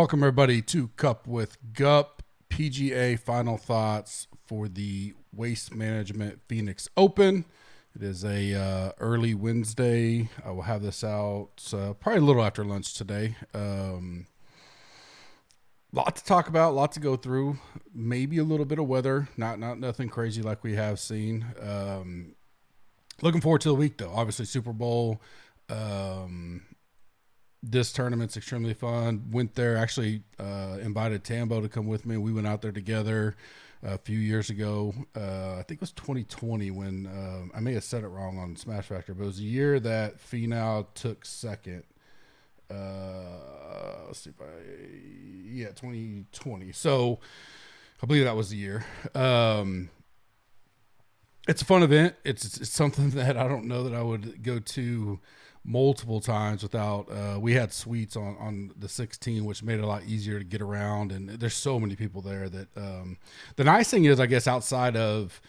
Welcome, everybody, to Cup with Gup. PGA final thoughts for the Waste Management Phoenix Open. It is a early Wednesday. I will have this out probably a little after lunch today. Lot to talk about, lot to go through. Maybe a little bit of weather, not nothing crazy like we have seen. Looking forward to the week, though. Obviously, Super Bowl. This tournament's extremely fun. Went there, actually invited Tambo to come with me. We went out there together a few years ago. I think it was 2020 when I may have said it wrong on Smash Factor, but it was the year that Finau took second. Let's see if 2020. So I believe that was the year. It's a fun event. It's something that I don't know that I would go to multiple times without. We had suites on the 16, which made it a lot easier to get around, and there's so many people there that the nice thing is, I guess, outside of,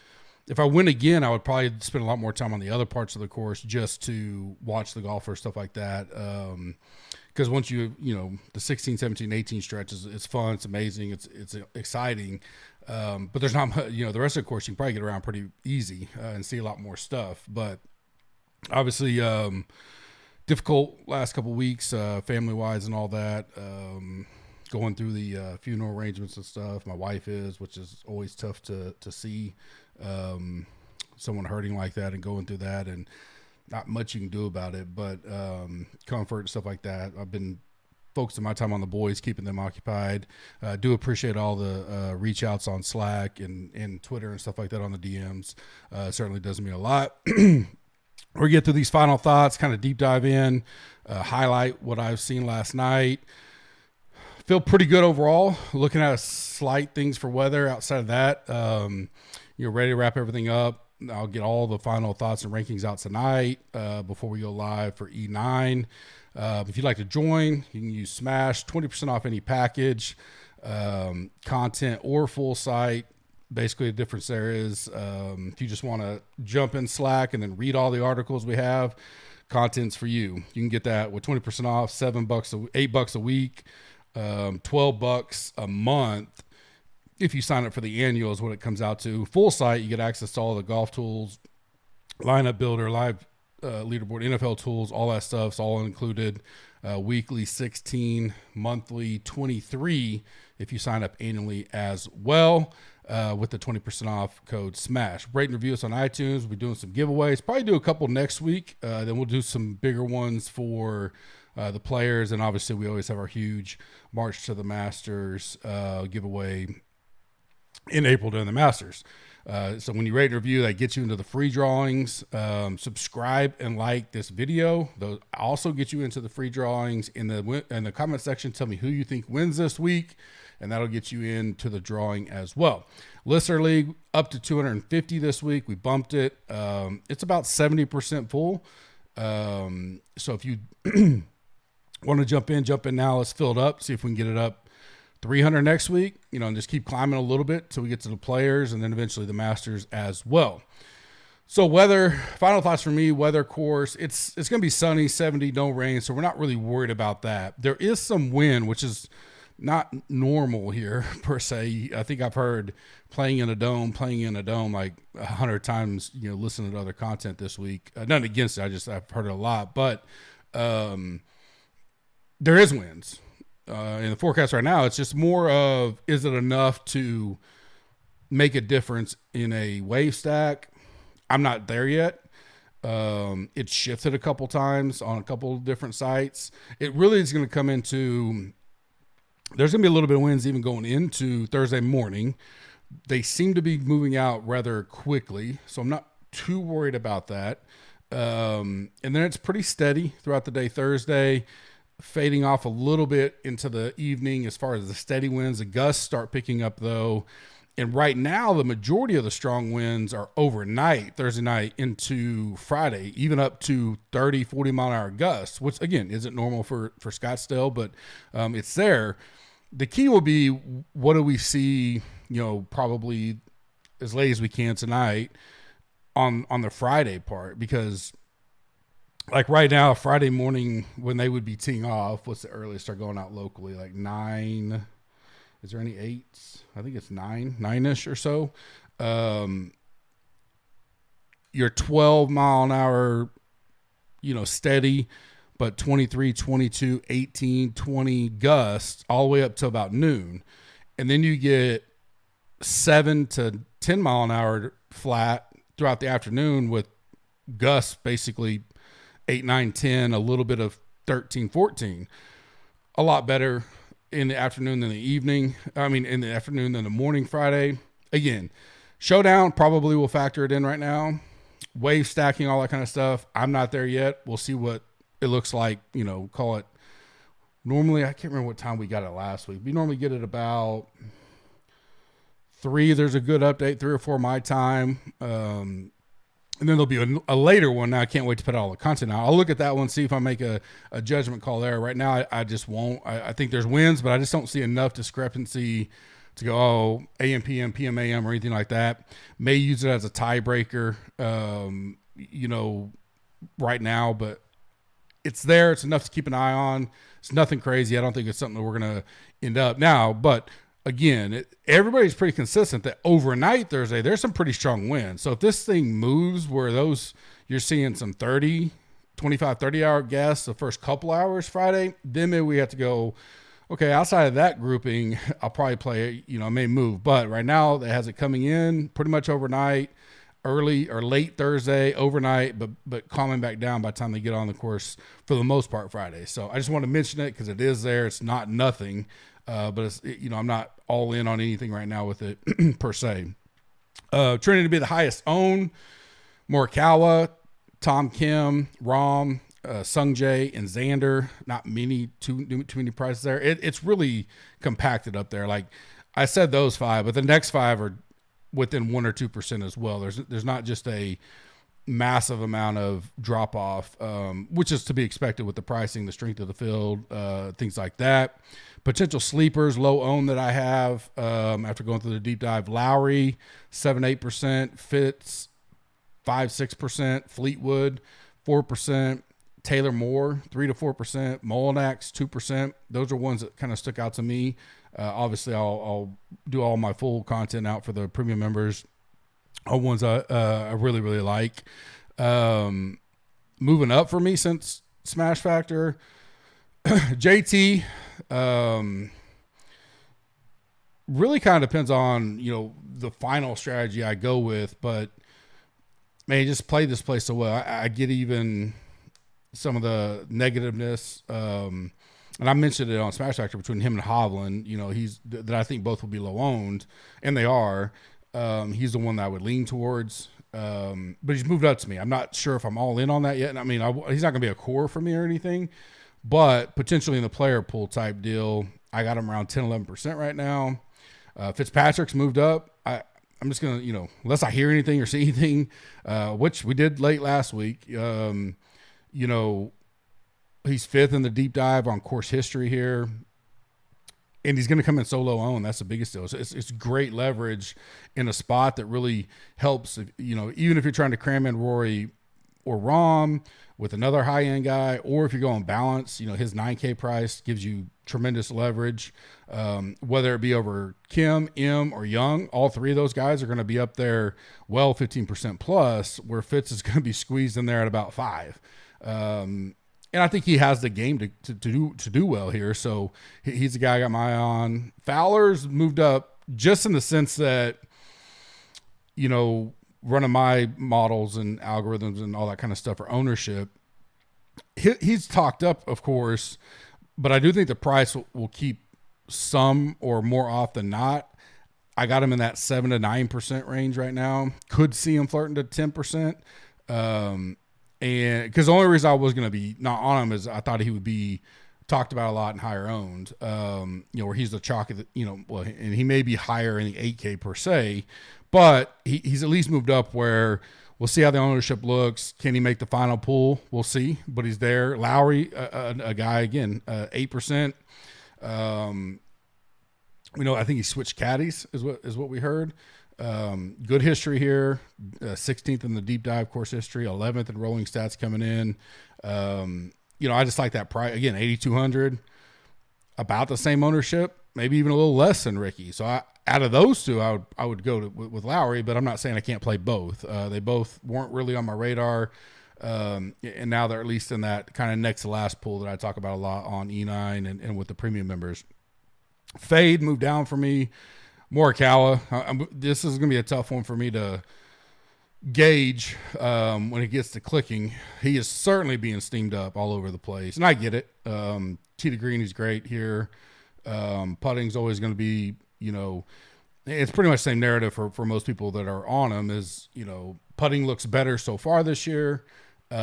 if I went again, I would probably spend a lot more time on the other parts of the course just to watch the golfers, stuff like that. Because once the 16, 17, 18 stretch it's fun, it's amazing, it's exciting. But there's not much, the rest of the course you can probably get around pretty easy and see a lot more stuff. But obviously, difficult last couple of weeks, family-wise and all that. Going through the funeral arrangements and stuff. My wife which is always tough to see someone hurting like that and going through that, and not much you can do about it, but comfort and stuff like that. I've been focusing my time on the boys, keeping them occupied. Do appreciate all the reach outs on Slack and Twitter and stuff like that on the DMs. Certainly does mean a lot. We get through these final thoughts, kind of deep dive in, highlight what I've seen last night. Feel pretty good overall. Looking at slight things for weather outside of that. Ready to wrap everything up. I'll get all the final thoughts and rankings out tonight before we go live for E9. If you'd like to join, you can use Smash, 20% off any package, content or full site. Basically, the difference there is if you just want to jump in Slack and then read all the articles we have, content's for you. You can get that with 20% off, $7, $8 a week, $12 a month. If you sign up for the annual is what it comes out to. Full site, you get access to all the golf tools, lineup builder, live leaderboard, NFL tools, all that stuff's all included. Weekly 16, monthly 23 if you sign up annually as well, with the 20% off code SMASH. Rate and review us on iTunes. We'll be doing some giveaways. Probably do a couple next week. Then we'll do some bigger ones for the players. And obviously we always have our huge March to the Masters giveaway in April during the Masters. So when you rate and review, that gets you into the free drawings. Subscribe and like this video. Those also get you into the free drawings. In the comment section, tell me who you think wins this week, and that'll get you into the drawing as well. Listener League up to 250 this week. We bumped it. It's about 70% full. So if you want to jump in now. Let's fill it up. See if we can get it up 300 next week, and just keep climbing a little bit till we get to the players and then eventually the Masters as well. So weather, final thoughts for me, weather course, it's going to be sunny, 70, no rain. So we're not really worried about that. There is some wind, which is not normal here per se. I think I've heard playing in a dome like 100 times, listening to other content this week. Nothing against it. I've heard it a lot, but there is winds. In the forecast right now, it's just more of, is it enough to make a difference in a wave stack? I'm not there yet. It's shifted a couple times on a couple of different sites. It really is going to come into, there's going to be a little bit of winds even going into Thursday morning. They seem to be moving out rather quickly, so I'm not too worried about that. And then it's pretty steady throughout the day Thursday, fading off a little bit into the evening as far as the steady winds. The gusts start picking up, though. And right now, the majority of the strong winds are overnight, Thursday night into Friday, even up to 30, 40-mile-an-hour gusts, which, again, isn't normal for Scottsdale, but it's there. The key will be, what do we see, probably as late as we can tonight on the Friday part, because like right now, Friday morning when they would be teeing off, what's the earliest they're going out locally? Like 9. Is there any 8s? I think it's 9ish or so. Um, your 12 mile an hour, steady, but 23, 22, 18, 20 gusts all the way up to about noon. And then you get 7 to 10 mile an hour flat throughout the afternoon with gusts basically 8, 9, 10, a little bit of 13, 14. A lot better in the afternoon than the evening. In the afternoon than the morning Friday. Again, showdown probably will factor it in right now. Wave stacking, all that kind of stuff. I'm not there yet. We'll see what it looks like. Call it. Normally, I can't remember what time we got it last week. We normally get it about 3. There's a good update, 3 or 4 my time. And then there'll be a later one. Now I can't wait to put all the content out. I'll look at that one, see if I make a judgment call there. Right now, I just won't. I think there's wins, but I just don't see enough discrepancy to go, AM, PM, PM, AM, or anything like that. May use it as a tiebreaker, right now, but it's there. It's enough to keep an eye on. It's nothing crazy. I don't think it's something that we're going to end up now, but again, everybody's pretty consistent that overnight Thursday, there's some pretty strong winds. So if this thing moves where you're seeing some 30, 25, 30 hour guests the first couple hours Friday, then maybe we have to go, okay, outside of that grouping, I'll probably play, I may move. But right now it has it coming in pretty much overnight, early or late Thursday, overnight, but calming back down by the time they get on the course for the most part Friday. So I just want to mention it because it is there. It's not nothing. But it's, I'm not all in on anything right now with it per se. Trending to be the highest owned, Morikawa, Tom Kim, Rahm, Sung Jae, and Xander. Not too many prices there. It's really compacted up there. Like I said, those 5, but the next 5 are within 1 or 2% as well. There's not just a massive amount of drop off, which is to be expected with the pricing, the strength of the field, things like that. Potential sleepers, low own that I have after going through the deep dive: Lowry, 7-8%, Fitz, 5-6%, Fleetwood, 4%, Taylor Moore, 3 to 4%, Molinax, 2%. Those are ones that kind of stuck out to me. Obviously, I'll do all my full content out for the premium members. All ones I really, really like. Moving up for me since Smash Factor, JT, really kind of depends on, the final strategy I go with, but man, just play this place so well. I get even some of the negativeness, and I mentioned it on Smash Factor between him and Hovland, that I think both will be low owned, and they are. He's the one that I would lean towards. But he's moved up to me. I'm not sure if I'm all in on that yet. And he's not going to be a core for me or anything, but potentially in the player pool type deal, I got him around 10, 11% right now. Fitzpatrick's moved up. I'm just going to, unless I hear anything or see anything, which we did late last week, he's 5th in the deep dive on course history here. And he's going to come in solo owned. That's the biggest deal. It's great leverage in a spot that really helps. Even if you're trying to cram in Rory or Rahm with another high end guy, or if you're going balance, his 9K price gives you tremendous leverage. Whether it be over Kim, M, or Young, all 3 of those guys are going to be up there, 15% plus. Where Fitz is going to be squeezed in there at about 5. And I think he has the game to do well here. So he's the guy I got my eye on. Fowler's moved up just in the sense that, running my models and algorithms and all that kind of stuff for ownership. He's talked up, of course, but I do think the price will keep some or more off than not. I got him in that 7 to 9% range right now. Could see him flirting to 10%. And because the only reason I was going to be not on him is I thought he would be talked about a lot and higher owned, where he's the chalk of the, and he may be higher in the 8K per se, but he's at least moved up where we'll see how the ownership looks. Can he make the final pool? We'll see, but he's there. Lowry, a guy again, 8%. I think he switched caddies is what we heard. Good history here. 16th in the deep dive course history, 11th in rolling stats coming in. I just like that price again, 8,200, about the same ownership, maybe even a little less than Ricky. So out of those two, I would go with Lowry, but I'm not saying I can't play both. They both weren't really on my radar. And now they're at least in that kind of next to last pool that I talk about a lot on E9 and with the premium members. Fade moved down for me. Morikawa. This is going to be a tough one for me to gauge when it gets to clicking. He is certainly being steamed up all over the place, and I get it. Tee to green, he's great here. Putting's always going to be, it's pretty much the same narrative for most people that are on him is, putting looks better so far this year. He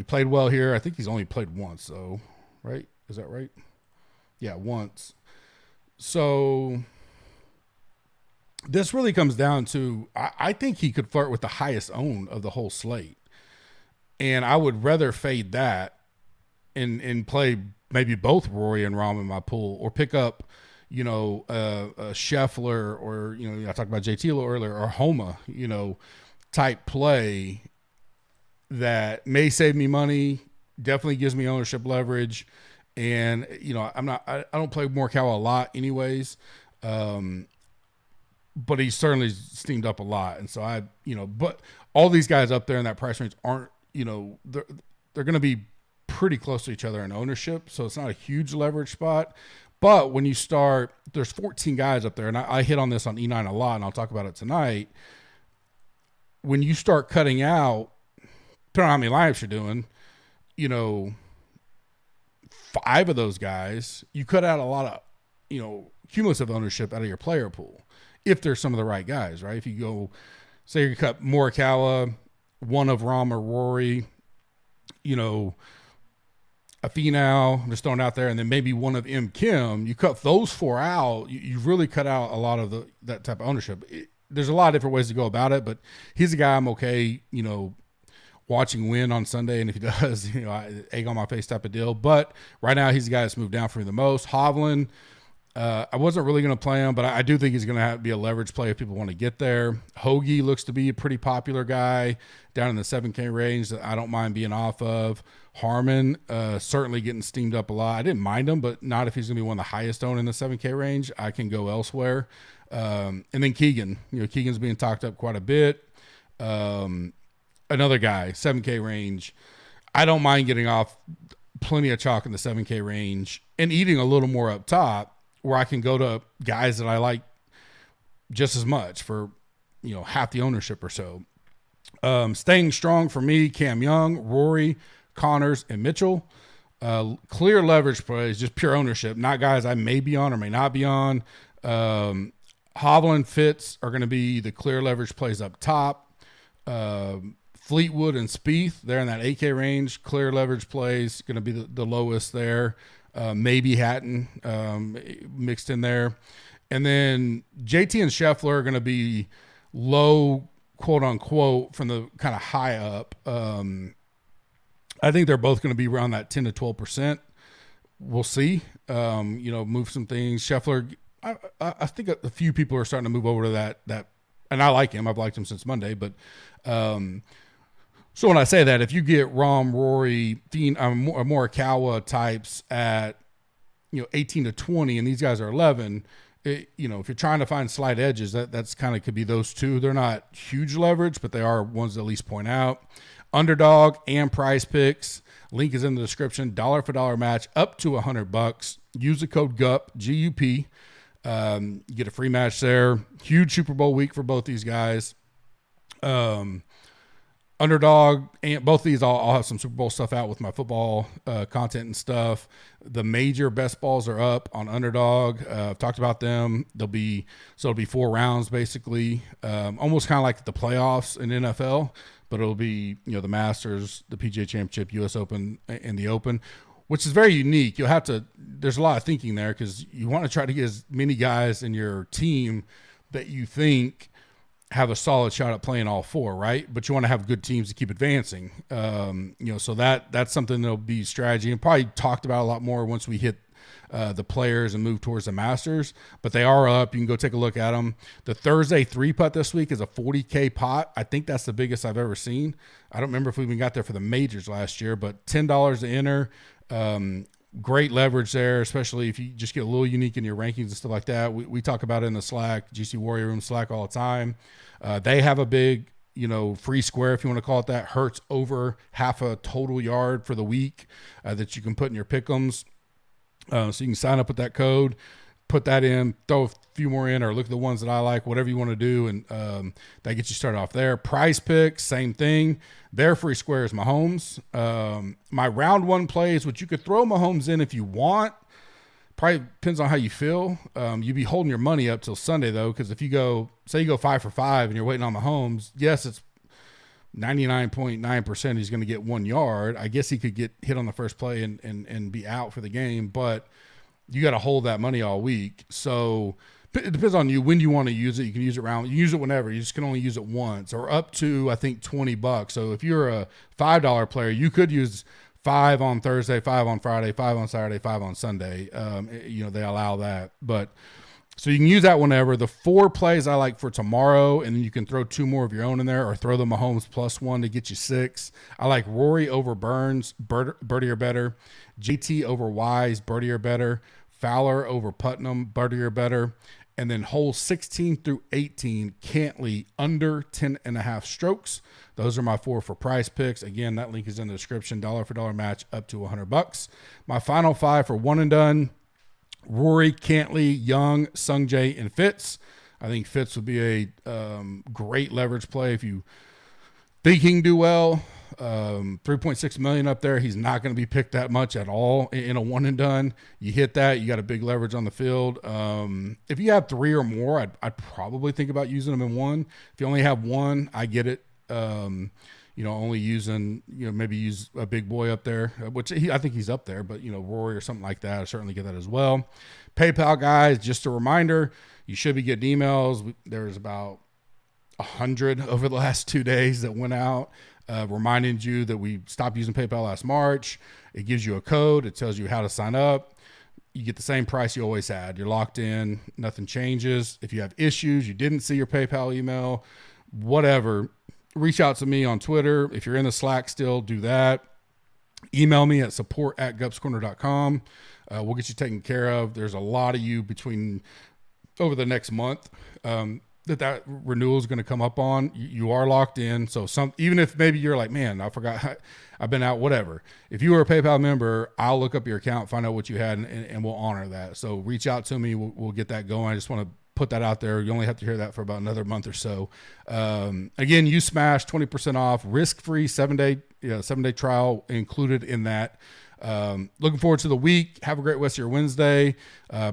played well here. I think he's only played once, though, right? Is that right? Yeah, once. So this really comes down to, I think he could flirt with the highest own of the whole slate. And I would rather fade that and play maybe both Rory and Rahm in my pool, or pick up, a Scheffler, or, I talked about JT a little earlier, or Homa, type play that may save me money, definitely gives me ownership leverage. And, I don't play Morikawa a lot anyways. But he's certainly steamed up a lot. And so but all these guys up there in that price range aren't, they're going to be pretty close to each other in ownership. So it's not a huge leverage spot. But when you start, there's 14 guys up there. And I hit on this on E9 a lot, and I'll talk about it tonight. When you start cutting out, depending on how many lineups you're doing, 5 of those guys, you cut out a lot of, cumulative ownership out of your player pool. If there's some of the right guys, right? If you go, say you cut Morikawa, one of Rahm or Rory, a Finau, I'm just throwing out there, and then maybe one of M. Kim, you cut those 4 out, you've really cut out a lot of that type of ownership. There's a lot of different ways to go about it, but he's a guy I'm okay, watching win on Sunday, and if he does, egg on my face type of deal. But right now, he's the guy that's moved down for me the most. Hovland, I wasn't really going to play him, but I do think he's going to have to be a leverage play if people want to get there. Hoagie looks to be a pretty popular guy down in the 7K range that I don't mind being off of. Harmon, certainly getting steamed up a lot. I didn't mind him, but not if he's going to be one of the highest owned in the 7K range. I can go elsewhere. And then Keegan. Keegan's being talked up quite a bit. Another guy, 7K range. I don't mind getting off plenty of chalk in the 7K range and eating a little more up top, where I can go to guys that I like just as much for, half the ownership or so. Staying strong for me, Cam Young, Rory, Connors, and Mitchell. Clear leverage plays, just pure ownership, not guys I may be on or may not be on. Hovland, Fitz are going to be the clear leverage plays up top. Fleetwood and Spieth, they're in that 8K range. Clear leverage plays, going to be the lowest there. Maybe Hatton mixed in there. And then JT and Scheffler are going to be low, quote unquote, from the kind of high up. I think they're both going to be around that 10 to 12%. We'll see. Move some things. Scheffler, I think a few people are starting to move over to that, and I like him. I've liked him since Monday, but so when I say that, if you get Rahm, Rory, Morikawa types at 18 to 20, and these guys are 11, if you're trying to find slight edges, that's kind of could be those two. They're not huge leverage, but they are ones to at least point out. Underdog and Prize Picks, link is in the description. Dollar for dollar match up to $100. Use the code GUP, GUP. Get a free match there. Huge Super Bowl week for both these guys. Underdog, and both of these, I'll have some Super Bowl stuff out with my football content and stuff. The major best balls are up on Underdog. I've talked about them. It'll be 4 rounds basically, almost kind of like the playoffs in NFL, but it'll be the Masters, the PGA Championship, U.S. Open, and the Open, which is very unique. You'll have to. There's a lot of thinking there because you want to try to get as many guys in your team that you think have a solid shot at playing all 4, right? But you want to have good teams to keep advancing. So that's something that'll be strategy and probably talked about a lot more once we hit the players and move towards the Masters, but they are up. You can go take a look at them. The Thursday 3-putt this week is a $40K pot. I think that's the biggest I've ever seen. I don't remember if we even got there for the majors last year, but $10 to enter. Great leverage there, especially if you just get a little unique in your rankings and stuff like that. We talk about it in the Slack, GC Warrior Room Slack all the time. They have a big, free square, if you want to call it that, hurts over half a total yard for the week that you can put in your pick'ems. So you can sign up with that code, put that in, throw a few more in, or look at the ones that I like, whatever you want to do, and that gets you started off there. Prize Picks, same thing. Their free square is Mahomes. My round one plays, which you could throw Mahomes in if you want. Probably depends on how you feel. You'd be holding your money up till Sunday, though, because if you go 5 for 5 and you're waiting on Mahomes, yes, it's 99.9% he's going to get 1 yard. I guess he could get hit on the first play and be out for the game, but you got to hold that money all week. So it depends on you when you want to use it. You can use it around. You use it whenever. You just can only use it once, or up to, I think, $20. So if you're a $5 player, you could use 5 on Thursday, 5 on Friday, 5 on Saturday, 5 on Sunday. They allow that. But so you can use that whenever. The 4 plays I like for tomorrow, and then you can throw 2 more of your own in there, or throw the Mahomes +1 to get you 6. I like Rory over Burns, birdie or better. JT over Wise, birdie or better. Fowler over Putnam, birdie or better. And then holes 16 through 18, Cantley under 10.5 strokes. Those are my 4 for Prize Picks. Again, that link is in the description. Dollar for dollar match up to $100. My final 5 for one and done: Rory, Cantley, Young, Sungjae, and Fitz. I think Fitz would be a great leverage play if you think he can do well. 3.6 million up there. He's not going to be picked that much at all in a one and done. You hit that, you got a big leverage on the field. If you have 3 or more, I'd probably think about using them in one. If you only have one, I get it. Only using, maybe use a big boy up there, which I think he's up there, but Rory or something like that, I certainly get that as well. PayPal guys, just a reminder, you should be getting emails. There's about 100 over the last 2 days that went out, reminding you that we stopped using PayPal last March. It gives you a code. It tells you how to sign up. You get the same price you always had. You're locked in. Nothing changes. If you have issues, you didn't see your PayPal email, whatever, reach out to me on Twitter. If you're in the Slack still, do that. Email me at support@gupscorner.com. We'll get you taken care of. There's a lot of you between over the next month that renewal is going to come up on. You are locked in. So even if maybe you're like, man, I forgot, I've been out, whatever. If you were a PayPal member, I'll look up your account, find out what you had, and we'll honor that. So reach out to me. We'll get that going. I just want to put that out there. You only have to hear that for about another month or so. Again, you smash 20% off, risk-free 7-day trial included in that. Looking forward to the week. Have a great rest of your Wednesday.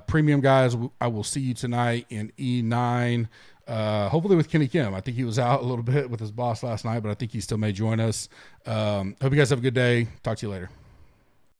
Premium guys, I will see you tonight in E9. Hopefully with Kenny Kim. I think he was out a little bit with his boss last night, but I think he still may join us. Hope you guys have a good day. Talk to you later.